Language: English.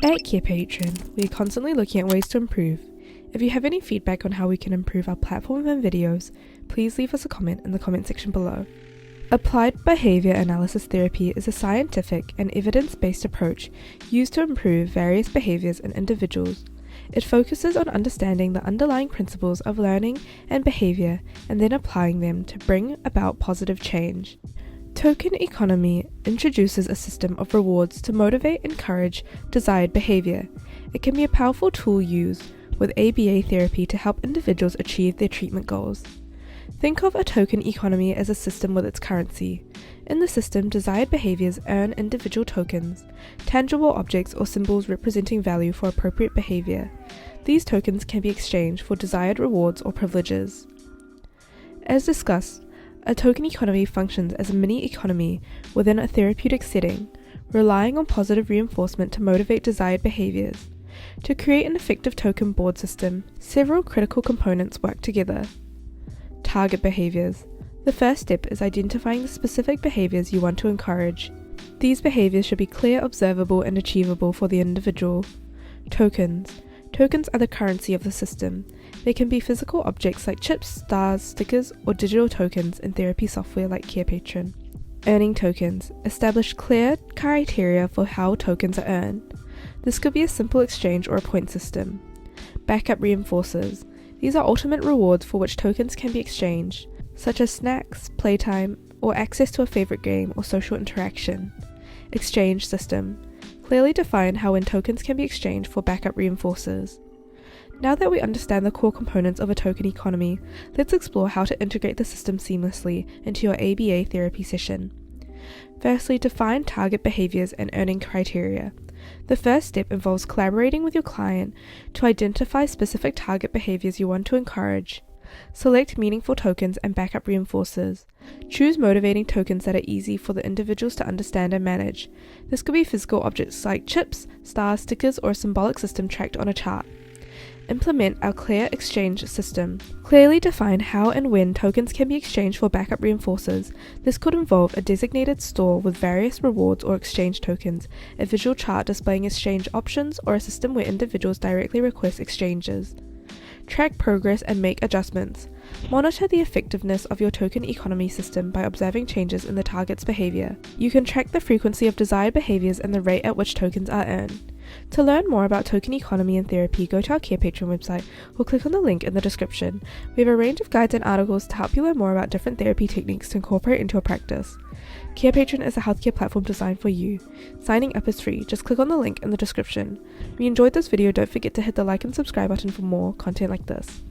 At Carepatron, we are constantly looking at ways to improve. If you have any feedback on how we can improve our platform and videos, please leave us a comment in the comment section below. Applied behavior analysis therapy is a scientific and evidence-based approach used to improve various behaviors in individuals. It focuses on understanding the underlying principles of learning and behavior and then applying them to bring about positive change. Token economy introduces a system of rewards to motivate and encourage desired behavior. It can be a powerful tool used with ABA therapy to help individuals achieve their treatment goals. Think of a token economy as a system with its currency. In the system, desired behaviors earn individual tokens, tangible objects or symbols representing value for appropriate behavior. These tokens can be exchanged for desired rewards or privileges. As discussed, a token economy functions as a mini-economy within a therapeutic setting, relying on positive reinforcement to motivate desired behaviors. To create an effective token board system, several critical components work together. Target behaviors. The first step is identifying the specific behaviors you want to encourage. These behaviors should be clear, observable, and achievable for the individual. Tokens. Tokens are the currency of the system. They can be physical objects like chips, stars, stickers, or digital tokens in therapy software like Carepatron. Earning tokens. Establish clear criteria for how tokens are earned. This could be a simple exchange or a point system. Backup reinforcers. These are ultimate rewards for which tokens can be exchanged, such as snacks, playtime, or access to a favorite game or social interaction. Exchange system. Clearly define how and tokens can be exchanged for backup reinforcers. Now that we understand the core components of a token economy, let's explore how to integrate the system seamlessly into your ABA therapy session. Firstly, define target behaviors and earning criteria. The first step involves collaborating with your client to identify specific target behaviors you want to encourage. Select meaningful tokens and backup reinforcers. Choose motivating tokens that are easy for the individuals to understand and manage. This could be physical objects like chips, stars, stickers, or a symbolic system tracked on a chart. Implement our clear exchange system. Clearly define how and when tokens can be exchanged for backup reinforcers. This could involve a designated store with various rewards or exchange tokens, a visual chart displaying exchange options, or a system where individuals directly request exchanges. Track progress and make adjustments. Monitor the effectiveness of your token economy system by observing changes in the target's behavior. You can track the frequency of desired behaviors and the rate at which tokens are earned. To learn more about token economy and therapy, go to our Carepatron website or click on the link in the description. We have a range of guides and articles to help you learn more about different therapy techniques to incorporate into your practice. Carepatron is a healthcare platform designed for you. Signing up is free, just click on the link in the description. If you enjoyed this video, don't forget to hit the like and subscribe button for more content like this.